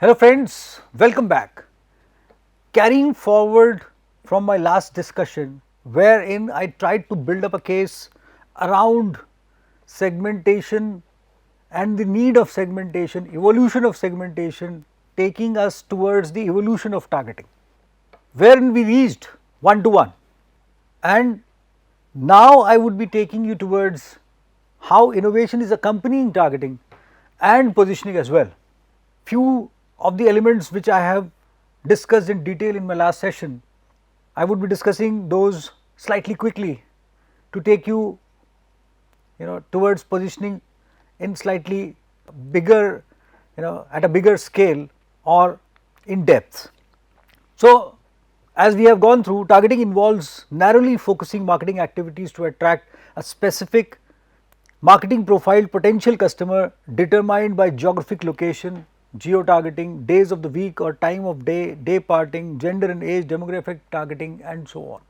Hello friends, welcome back. Carrying forward from my last discussion wherein I tried to build up a case around segmentation and the need of segmentation, evolution of segmentation, taking us towards the evolution of targeting, wherein we reached one to one. And now I would be taking you towards how innovation is accompanying targeting and positioning as well. Few of the elements which I have discussed in detail in my last session, I would be discussing those slightly quickly to take you towards positioning in slightly bigger, at a bigger scale or in depth. So, as we have gone through, targeting involves narrowly focusing marketing activities to attract a specific marketing profile potential customer determined by geographic location, geo-targeting, days of the week or time of day, day parting, gender and age, demographic targeting and so on.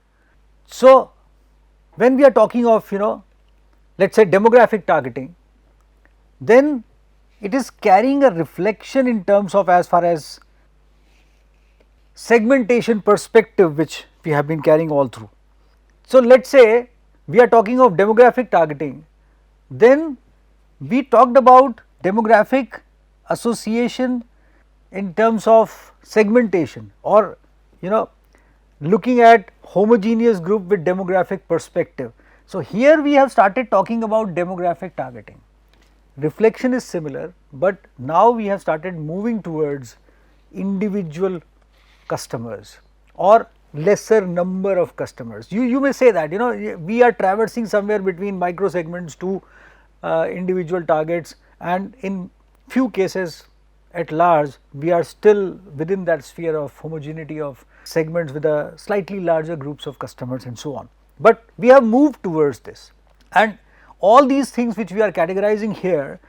So, when we are talking of let us say demographic targeting, then it is carrying a reflection in terms of as far as segmentation perspective which we have been carrying all through. So, let us say we are talking of demographic targeting, then we talked about demographic association in terms of segmentation or looking at homogeneous group with demographic perspective. So, here we have started talking about demographic targeting. Reflection is similar, but now we have started moving towards individual customers or lesser number of customers. You may say that we are traversing somewhere between micro segments to individual targets, and in few cases at large we are still within that sphere of homogeneity of segments with a slightly larger groups of customers and so on. But we have moved towards this, and all these things which we are categorizing here,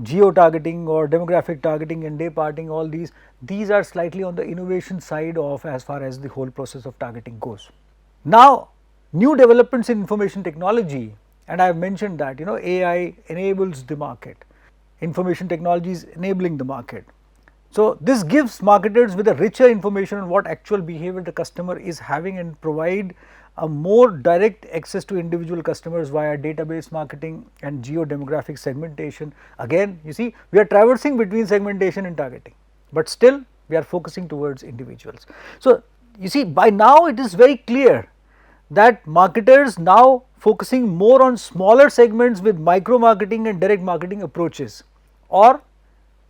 geo targeting or demographic targeting and day parting, all these are slightly on the innovation side of as far as the whole process of targeting goes. Now, new developments in information technology, and I have mentioned that AI enables the market, information technology is enabling the market. So, this gives marketers with a richer information on what actual behavior the customer is having and provide a more direct access to individual customers via database marketing and geo demographic segmentation. Again, you see, we are traversing between segmentation and targeting, but still we are focusing towards individuals. So, you see, by now it is very clear that marketers now focusing more on smaller segments with micro marketing and direct marketing approaches, or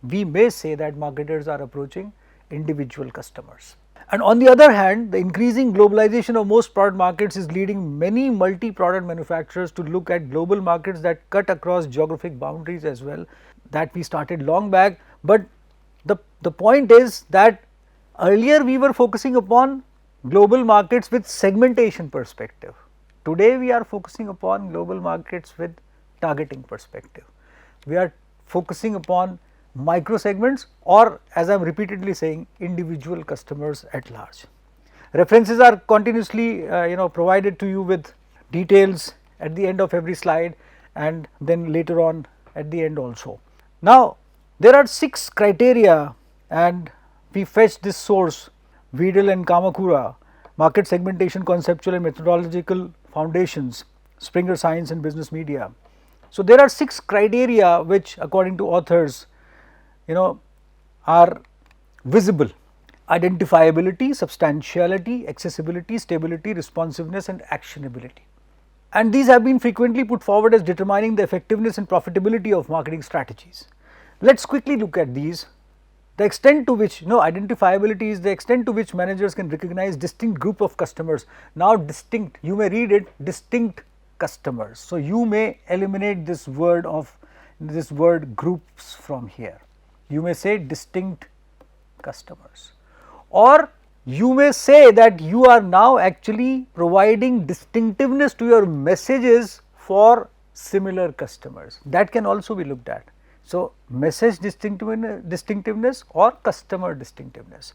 we may say that marketers are approaching individual customers. And on the other hand, the increasing globalization of most product markets is leading many multi-product manufacturers to look at global markets that cut across geographic boundaries as well, that we started long back. But the point is that earlier we were focusing upon global markets with segmentation perspective. Today we are focusing upon global markets with targeting perspective. We are focusing upon micro segments, or as I am repeatedly saying, individual customers at large. References are continuously provided to you with details at the end of every slide, and then later on at the end also. Now, there are 6 criteria, and we fetched this source Weedle and Kamakura, Market Segmentation Conceptual and Methodological Foundations, Springer Science and Business Media. So, there are 6 criteria which according to authors are visible: identifiability, substantiality, accessibility, stability, responsiveness and actionability. And these have been frequently put forward as determining the effectiveness and profitability of marketing strategies. Let us quickly look at these. The extent to which identifiability is the extent to which managers can recognize distinct group of customers. Now, distinct, you may read it distinct customers. So, you may eliminate this word groups from here. You may say distinct customers, or you may say that you are now actually providing distinctiveness to your messages for similar customers. That can also be looked at. So, message distinctiveness or customer distinctiveness.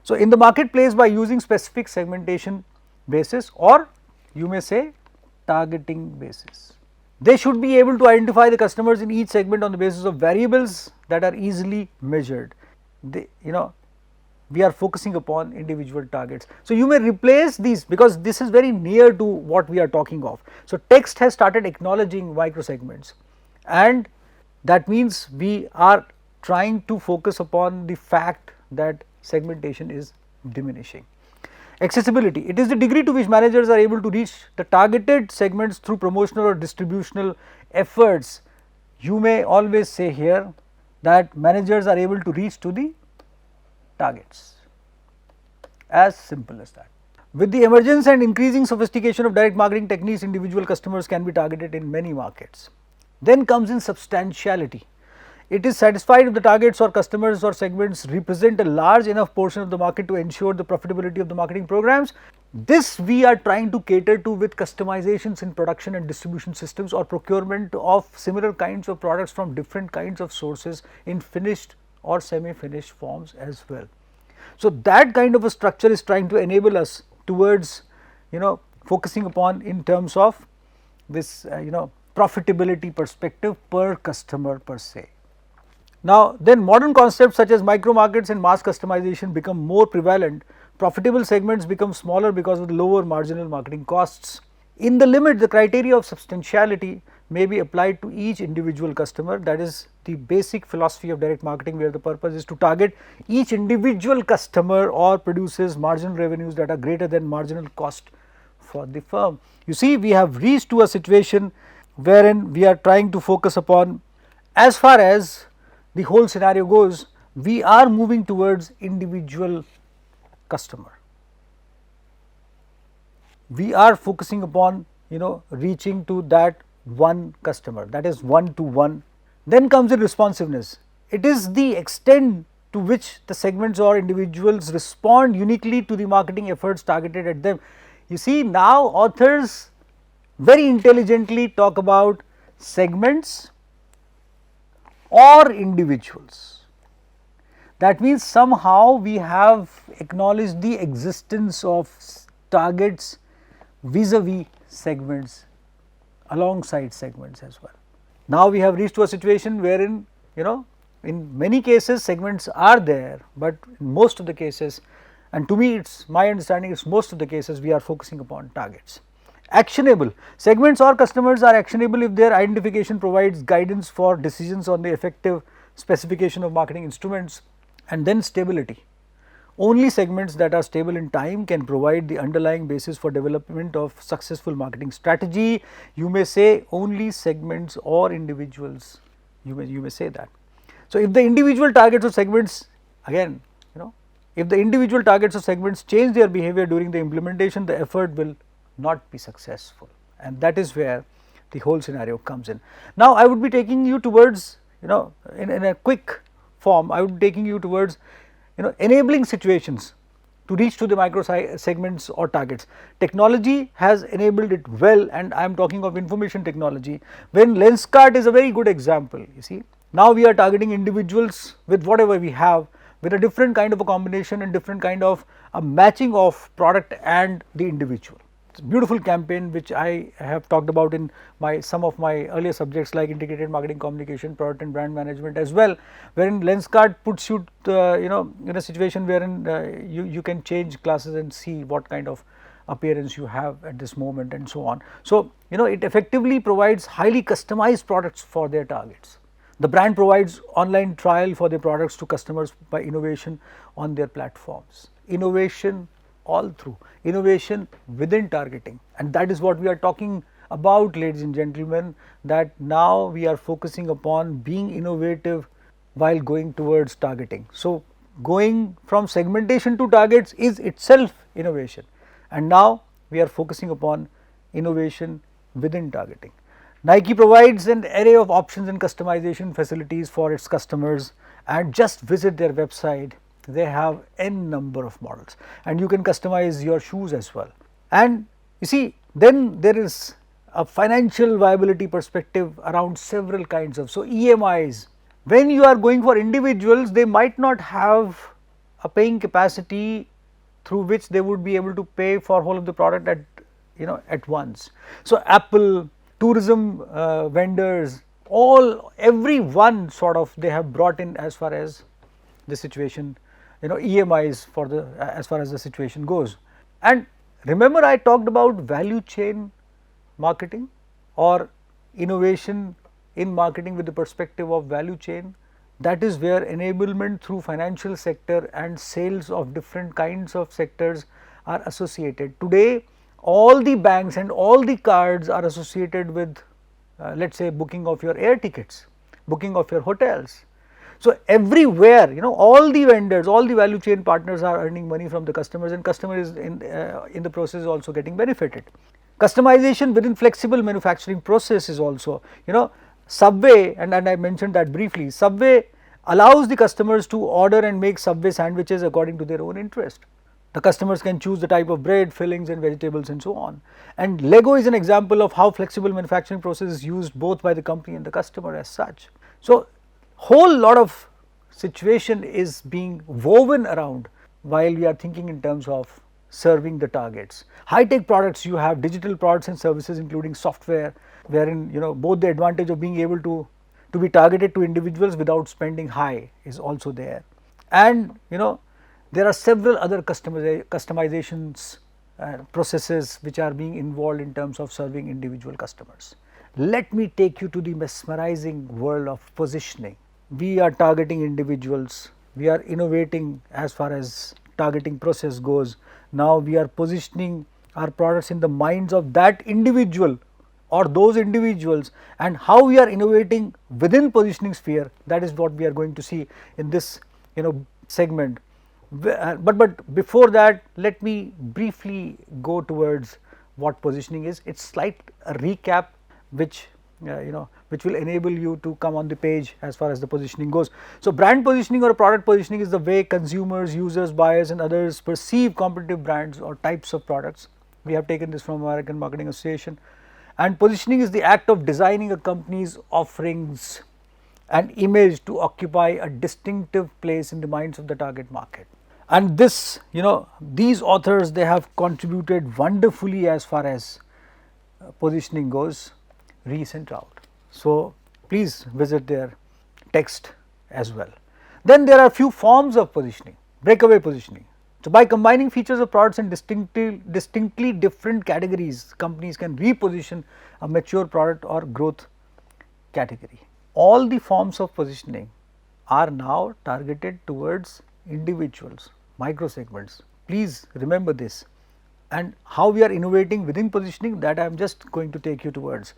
So, in the marketplace by using specific segmentation basis, or you may say targeting basis. They should be able to identify the customers in each segment on the basis of variables that are easily measured. we are focusing upon individual targets. So, you may replace these because this is very near to what we are talking of. So, text has started acknowledging micro segments, and that means we are trying to focus upon the fact that segmentation is diminishing. Accessibility, it is the degree to which managers are able to reach the targeted segments through promotional or distributional efforts. You may always say here that managers are able to reach to the targets, as simple as that. With the emergence and increasing sophistication of direct marketing techniques, individual customers can be targeted in many markets. Then comes in substantiality. It is satisfied if the targets or customers or segments represent a large enough portion of the market to ensure the profitability of the marketing programs. This we are trying to cater to with customizations in production and distribution systems or procurement of similar kinds of products from different kinds of sources in finished or semi-finished forms as well. So, that kind of a structure is trying to enable us towards focusing upon in terms of this profitability perspective per customer per se. Now, then modern concepts such as micro markets and mass customization become more prevalent. Profitable segments become smaller because of the lower marginal marketing costs. In the limit, the criteria of substantiality may be applied to each individual customer. That is the basic philosophy of direct marketing, where the purpose is to target each individual customer or produces marginal revenues that are greater than marginal cost for the firm. You see, we have reached to a situation wherein we are trying to focus upon, as far as the whole scenario goes, we are moving towards individual customer. We are focusing upon reaching to that one customer, that is one to one. Then comes in responsiveness. It is the extent to which the segments or individuals respond uniquely to the marketing efforts targeted at them. You see, now authors very intelligently talk about segments or individuals. That means somehow we have acknowledged the existence of targets vis-a-vis segments, alongside segments as well. Now, we have reached to a situation wherein in many cases segments are there, but in most of the cases, and to me it is my understanding, it is most of the cases we are focusing upon targets. Actionable, segments or customers are actionable if their identification provides guidance for decisions on the effective specification of marketing instruments. And then stability, only segments that are stable in time can provide the underlying basis for development of successful marketing strategy. You may say only segments or individuals, you may say that. So, if the individual targets of segments, again if the individual targets of segments change their behavior during the implementation, the effort will not be successful, and that is where the whole scenario comes in. Now, I would be taking you towards in a quick form, I would be taking you towards enabling situations to reach to the micro segments or targets. Technology has enabled it well, and I am talking of information technology. When Lenskart is a very good example. You see, now we are targeting individuals with whatever we have, with a different kind of a combination and different kind of a matching of product and the individual. It's a beautiful campaign which I have talked about in some of my earlier subjects like integrated marketing communication, product and brand management as well, wherein Lenskart puts you in a situation wherein you can change classes and see what kind of appearance you have at this moment and so on. So, it effectively provides highly customized products for their targets. The brand provides online trial for their products to customers by innovation on their platforms. Innovation all through, innovation within targeting, and that is what we are talking about, ladies and gentlemen, that now we are focusing upon being innovative while going towards targeting. So, going from segmentation to targets is itself innovation, and now we are focusing upon innovation within targeting. Nike provides an array of options and customization facilities for its customers, and just visit their website. They have n number of models, and you can customize your shoes as well. And you see, then there is a financial viability perspective around several kinds of, so EMIs. When you are going for individuals, they might not have a paying capacity through which they would be able to pay for whole of the product at once. So, Apple, tourism vendors, everyone sort of they have brought in as far as the situation, EMIs for the as far as the situation goes. And remember, I talked about value chain marketing or innovation in marketing with the perspective of value chain. That is where enablement through financial sector and sales of different kinds of sectors are associated. Today, all the banks and all the cards are associated with let us say booking of your air tickets, booking of your hotels. So, everywhere, all the vendors, all the value chain partners are earning money from the customers, and customer is in the process also getting benefited. Customization within flexible manufacturing process is also, Subway, and I mentioned that briefly, Subway allows the customers to order and make Subway sandwiches according to their own interest. The customers can choose the type of bread, fillings and vegetables and so on. And Lego is an example of how flexible manufacturing process is used both by the company and the customer as such. So, whole lot of situation is being woven around while we are thinking in terms of serving the targets. High tech products, you have digital products and services including software, wherein both the advantage of being able to be targeted to individuals without spending high is also there. And there are several other customizations processes which are being involved in terms of serving individual customers. Let me take you to the mesmerizing world of positioning. We are targeting individuals, we are innovating as far as targeting process goes. Now we are positioning our products in the minds of that individual or those individuals, and how we are innovating within positioning sphere, that is what we are going to see in this segment. But before that, let me briefly go towards what positioning is. It's slight a recap which which will enable you to come on the page as far as the positioning goes. So, brand positioning or product positioning is the way consumers, users, buyers and others perceive competitive brands or types of products. We have taken this from American Marketing Association. And positioning is the act of designing a company's offerings and image to occupy a distinctive place in the minds of the target market. And this, these authors, they have contributed wonderfully as far as positioning goes, Rees and Trout. So, please visit their text as well. Then there are few forms of positioning, breakaway positioning. So, by combining features of products in distinctly different categories, companies can reposition a mature product or growth category. All the forms of positioning are now targeted towards individuals, micro segments. Please remember this, and how we are innovating within positioning, that I am just going to take you towards.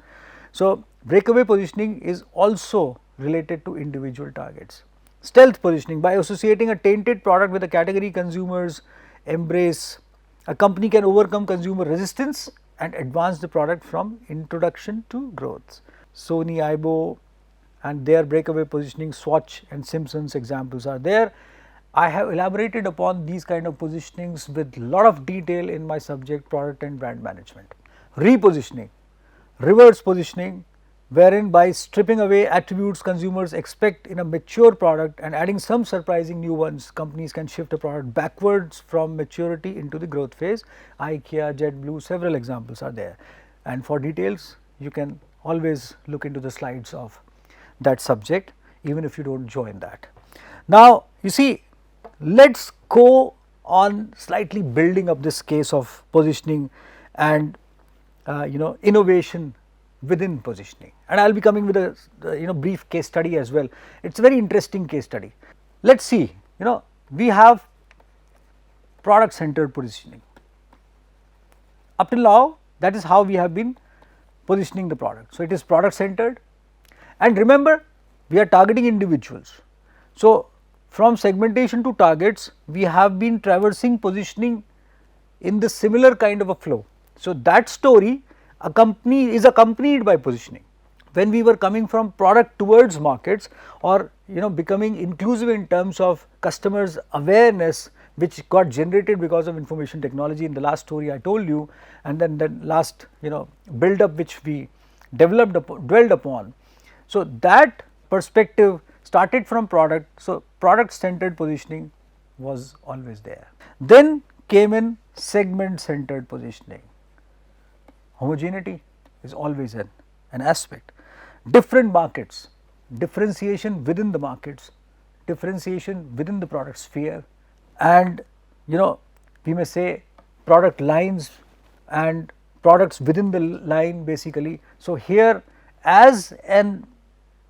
So, breakaway positioning is also related to individual targets. Stealth positioning, by associating a tainted product with a category consumers embrace, a company can overcome consumer resistance and advance the product from introduction to growth. Sony, Aibo and their breakaway positioning, Swatch and Simpsons examples are there. I have elaborated upon these kind of positionings with lot of detail in my subject product and brand management. Repositioning, reverse positioning, wherein by stripping away attributes consumers expect in a mature product and adding some surprising new ones, companies can shift a product backwards from maturity into the growth phase. IKEA, JetBlue, several examples are there, and for details you can always look into the slides of that subject, even if you do not join that. Now, you see, let us go on slightly building up this case of positioning and innovation within positioning, and I will be coming with a brief case study as well. It is a very interesting case study. Let us see, we have product centered positioning. Up till now, that is how we have been positioning the product. So, it is product centered, and remember, we are targeting individuals. So, from segmentation to targets, we have been traversing positioning in the similar kind of a flow. So, that story is accompanied by positioning. When we were coming from product towards markets, or becoming inclusive in terms of customers awareness, which got generated because of information technology in the last story I told you, and then the last build up which we dwelled upon. So, that perspective started from product. So, product centered positioning was always there. Then came in segment centered positioning. Homogeneity is always an aspect. Different markets, differentiation within the markets, differentiation within the product sphere, and we may say product lines and products within the line basically. So here as and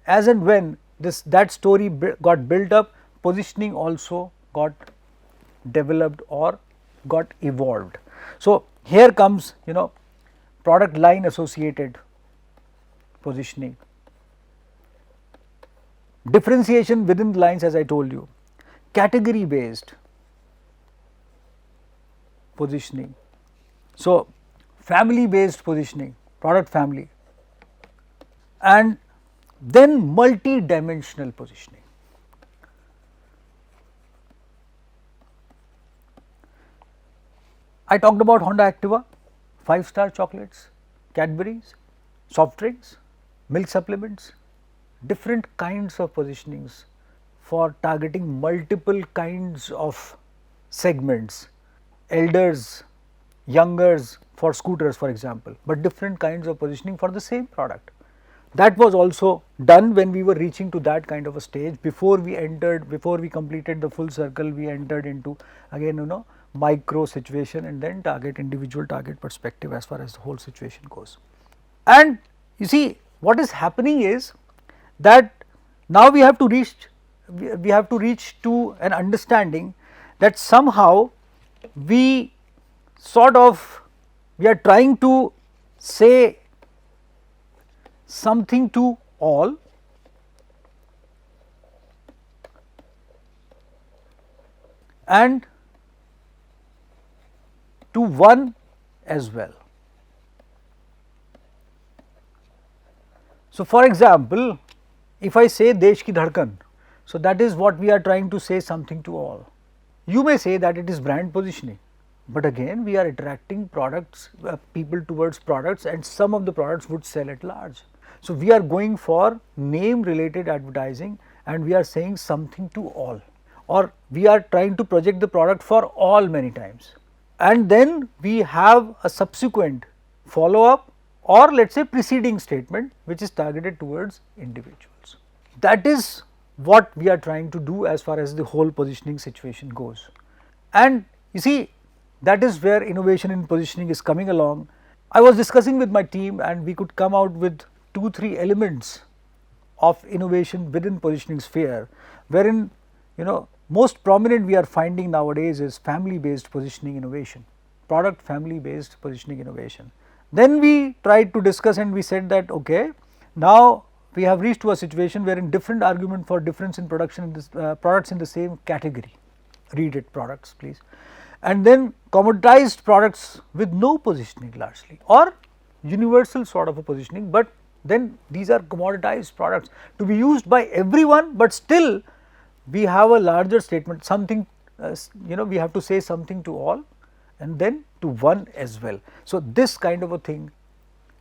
when that story got built up, positioning also got developed or got evolved. So here comes product line associated positioning, differentiation within the lines as I told you, category based positioning. So family based positioning, product family, and then multi-dimensional positioning. I talked about Honda Activa, 5-star chocolates, Cadbury's, soft drinks, milk supplements, different kinds of positionings for targeting multiple kinds of segments, elders, youngers for scooters for example, but different kinds of positioning for the same product. That was also done when we were reaching to that kind of a stage. Before we completed the full circle, we entered into again micro situation and then individual target perspective as far as the whole situation goes. And you see what is happening is that now we have to reach to an understanding that somehow we are trying to say something to all and to one as well. So for example, if I say Desh ki Dhadkan, so that is what we are trying to say something to all. You may say that it is brand positioning, but again we are attracting people towards products, and some of the products would sell at large. So we are going for name related advertising and we are saying something to all, or we are trying to project the product for all many times, and then we have a subsequent follow up or let us say preceding statement which is targeted towards individuals. That is what we are trying to do as far as the whole positioning situation goes. And you see, that is where innovation in positioning is coming along. I was discussing with my team and we could come out with 2-3 elements of innovation within positioning sphere, wherein most prominent we are finding nowadays is family based positioning innovation, product family based positioning innovation. Then we tried to discuss and we said that okay, now we have reached to a situation wherein different argument for difference in production in this, products in the same category, read it products please, and then commoditized products with no positioning largely or universal sort of a positioning, but then these are commoditized products to be used by everyone, but still we have a larger statement, something we have to say something to all and then to one as well. So this kind of a thing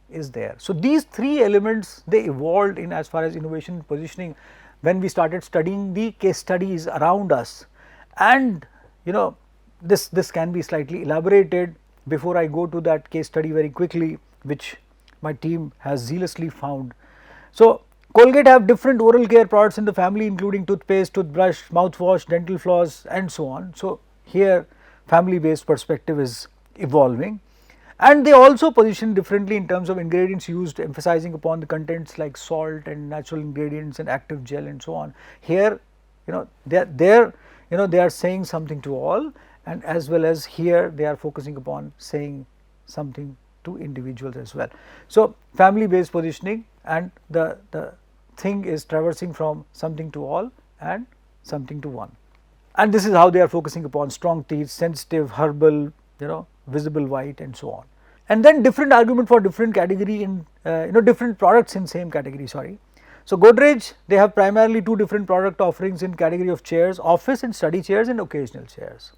is there. So these 3 elements they evolved in as far as innovation positioning when we started studying the case studies around us, and this can be slightly elaborated before I go to that case study very quickly, which my team has zealously found. So Colgate have different oral care products in the family including toothpaste, toothbrush, mouthwash, dental floss and so on. So here family based perspective is evolving, and they also position differently in terms of ingredients used, emphasizing upon the contents like salt and natural ingredients and active gel and so on. Here they are saying something to all, and as well as here they are focusing upon saying something to individuals as well. So family based positioning, and the thing is traversing from something to all and something to one, and this is how they are focusing upon strong teeth, sensitive, herbal, visible white and so on. And then different argument for different category in different products in same category, sorry. So Godrej, they have primarily 2 different product offerings in category of chairs, office and study chairs and occasional chairs,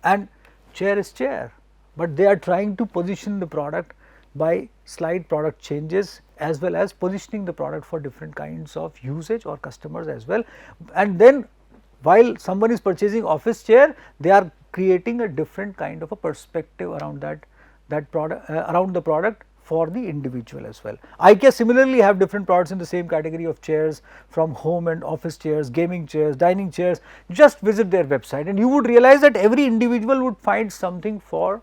and chair is chair, but they are trying to position the product by slight product changes as well as positioning the product for different kinds of usage or customers as well. And then while someone is purchasing office chair, they are creating a different kind of a perspective around that product, around the product for the individual as well. IKEA similarly have different products in the same category of chairs, from home and office chairs, gaming chairs, dining chairs. Just visit their website and you would realize that every individual would find something for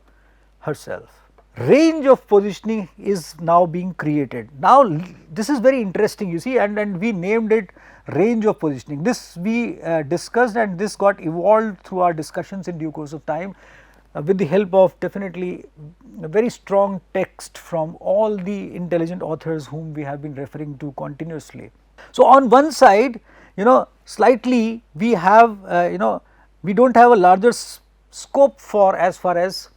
herself. Range of positioning is now being created. Now this is very interesting, you see, and we named it range of positioning. This we discussed, and this got evolved through our discussions in due course of time, with the help of definitely a very strong text from all the intelligent authors whom we have been referring to continuously. So on one side, slightly we have, we do not have a larger scope for as far as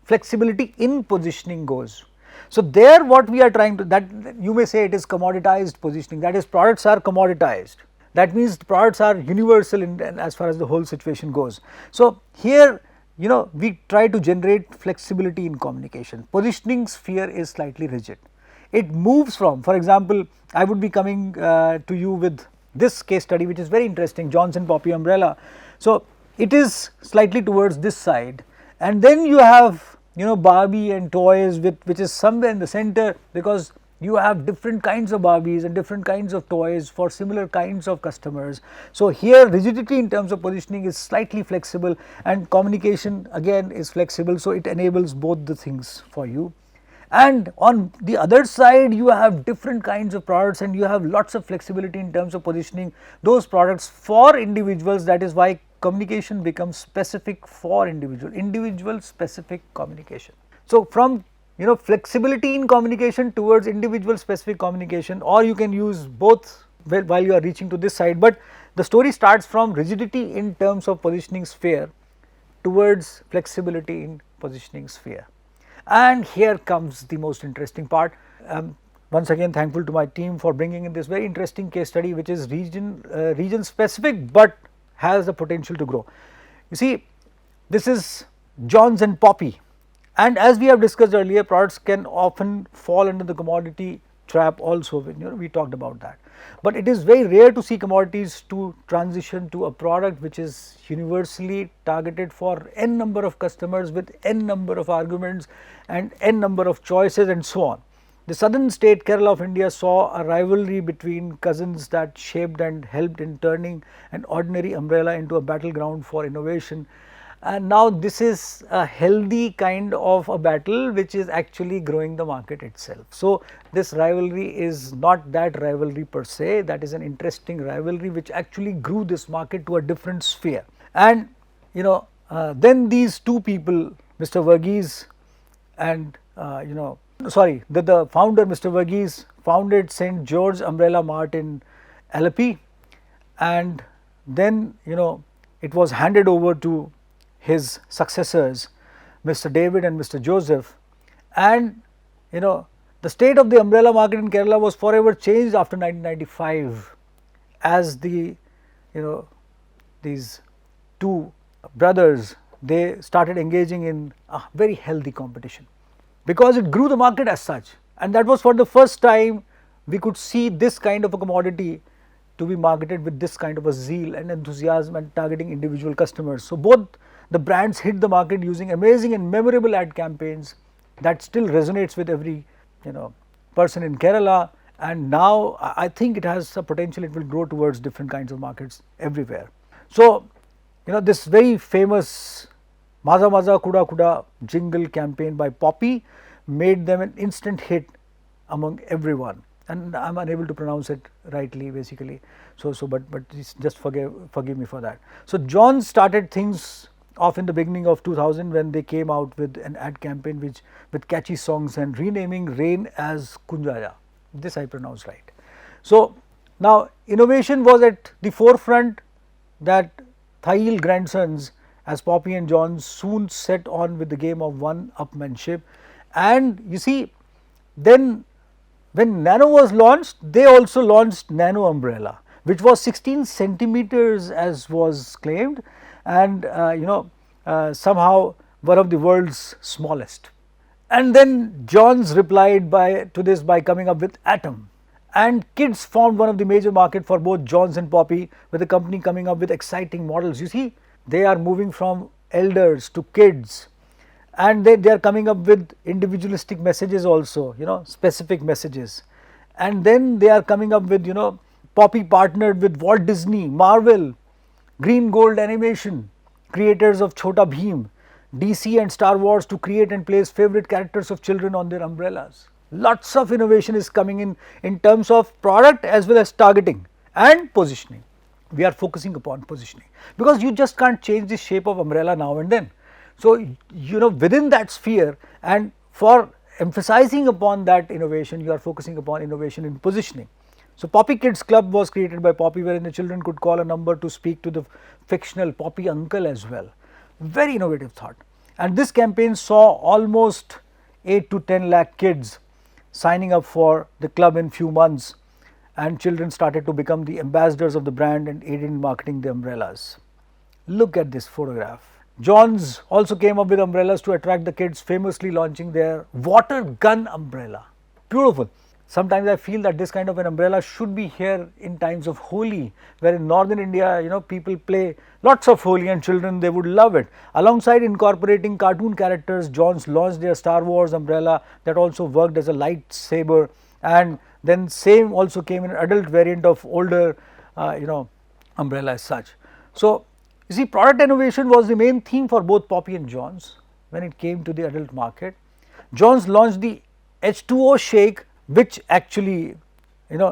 flexibility in positioning goes. So there what we are trying to, that you may say it is commoditized positioning, that is products are commoditized, that means products are universal in as far as the whole situation goes. So here we try to generate flexibility in communication. Positioning sphere is slightly rigid. It moves from, for example, I would be coming to you with this case study which is very interesting, Johnson Poppy umbrella. So it is slightly towards this side, and then you have Barbie and toys which is somewhere in the center, because you have different kinds of Barbies and different kinds of toys for similar kinds of customers. So here rigidity in terms of positioning is slightly flexible, and communication again is flexible, so it enables both the things for you. And on the other side you have different kinds of products and you have lots of flexibility in terms of positioning those products for individuals. That is why communication becomes specific for individual specific communication. So from flexibility in communication towards individual specific communication, or you can use both while you are reaching to this side, but the story starts from rigidity in terms of positioning sphere towards flexibility in positioning sphere. And here comes the most interesting part. Once again thankful to my team for bringing in this very interesting case study which is region specific but has the potential to grow. You see, this is Johns and Poppy, and as we have discussed earlier, products can often fall under the commodity trap also, when we talked about that. But it is very rare to see commodities to transition to a product which is universally targeted for n number of customers with n number of arguments and n number of choices and so on. The southern state Kerala of India saw a rivalry between cousins that shaped and helped in turning an ordinary umbrella into a battleground for innovation. And now this is a healthy kind of a battle which is actually growing the market itself. So this rivalry is not that rivalry per se, that is an interesting rivalry which actually grew this market to a different sphere. And then these two people, Mr. Verghese and the founder Mr. Verghese founded St. George Umbrella Mart in Alleppey, and then it was handed over to his successors Mr. David and Mr. Joseph, and the state of the umbrella market in Kerala was forever changed after 1995 as these two brothers, they started engaging in a very healthy competition, because it grew the market as such, and that was for the first time we could see this kind of a commodity to be marketed with this kind of a zeal and enthusiasm and targeting individual customers. So both the brands hit the market using amazing and memorable ad campaigns that still resonates with every person in Kerala, and now I think it has a potential, it will grow towards different kinds of markets everywhere. So this very famous Maza Maza Kuda Kuda jingle campaign by Poppy made them an instant hit among everyone, and I am unable to pronounce it rightly basically, but just forgive me for that. So John started things off in the beginning of 2000 when they came out with an ad campaign with catchy songs and renaming rain as Kunjaya, this I pronounced right. So now innovation was at the forefront, that Thail grandsons as Poppy and John soon set on with the game of one-upmanship. And you see, then when Nano was launched, they also launched Nano umbrella, which was 16 centimeters as was claimed, and somehow one of the world's smallest. And then Johns replied to this by coming up with Atom, and kids formed one of the major market for both Johns and Poppy, with the company coming up with exciting models. You see, they are moving from elders to kids, and they are coming up with individualistic messages also, specific messages. And then they are coming up with, Poppy partnered with Walt Disney, Marvel, Green Gold Animation, creators of Chhota Bheem, DC and Star Wars to create and place favorite characters of children on their umbrellas. Lots of innovation is coming in terms of product as well as targeting and positioning. We are focusing upon positioning because you just can't change the shape of umbrella now and then. So, within that sphere, and for emphasizing upon that innovation, you are focusing upon innovation in positioning. So, Poppy Kids Club was created by Poppy, wherein the children could call a number to speak to the fictional Poppy uncle as well. Very innovative thought. And this campaign saw almost 8 to 10 lakh kids signing up for the club in few months, and children started to become the ambassadors of the brand and aided in marketing the umbrellas. Look at this photograph. Johns also came up with umbrellas to attract the kids, famously launching their water gun umbrella. Beautiful. Sometimes I feel that this kind of an umbrella should be here in times of Holi, where in northern India, people play lots of Holi and children, they would love it. Alongside incorporating cartoon characters, Johns launched their Star Wars umbrella that also worked as a lightsaber, and then same also came in an adult variant of older, umbrella as such. So, you see, product innovation was the main theme for both Poppy and Johns when it came to the adult market. Johns launched the H2O shake, which actually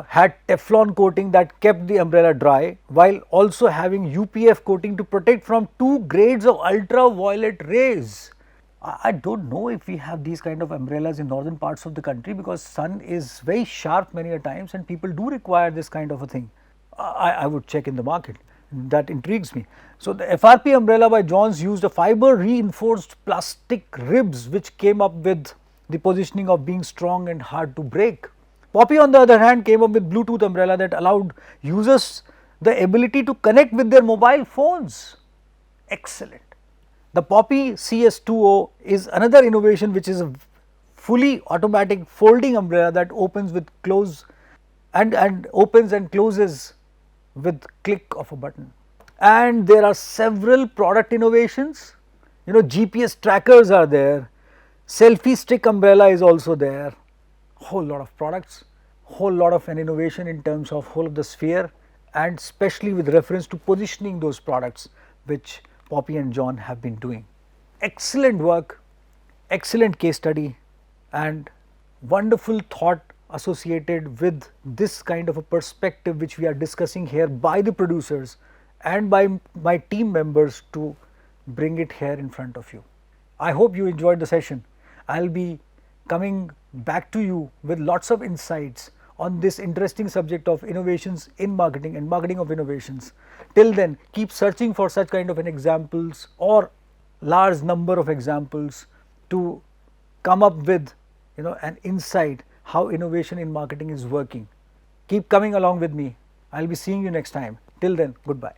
had Teflon coating that kept the umbrella dry, while also having UPF coating to protect from 2 grades of ultraviolet rays. I don't know if we have these kind of umbrellas in northern parts of the country, because sun is very sharp many a times and people do require this kind of a thing. I would check in the market. That intrigues me. So, the FRP umbrella by Johns used a fiber reinforced plastic ribs which came up with the positioning of being strong and hard to break. Poppy on the other hand came up with Bluetooth umbrella that allowed users the ability to connect with their mobile phones. Excellent. The Poppy CS20 is another innovation, which is a fully automatic folding umbrella that opens with close and opens and closes with click of a button. And there are several product innovations. GPS trackers are there, selfie stick umbrella is also there. Whole lot of products, whole lot of an innovation in terms of whole of the sphere, and especially with reference to positioning those products, which Poppy and John have been doing. Excellent work, excellent case study, and wonderful thought associated with this kind of a perspective which we are discussing here by the producers and by my team members to bring it here in front of you. I hope you enjoyed the session. I will be coming back to you with lots of insights on this interesting subject of innovations in marketing and marketing of innovations. Till then, keep searching for such kind of an examples or large number of examples to come up with an insight how innovation in marketing is working. Keep coming along with me. I will be seeing you next time. Till then, goodbye.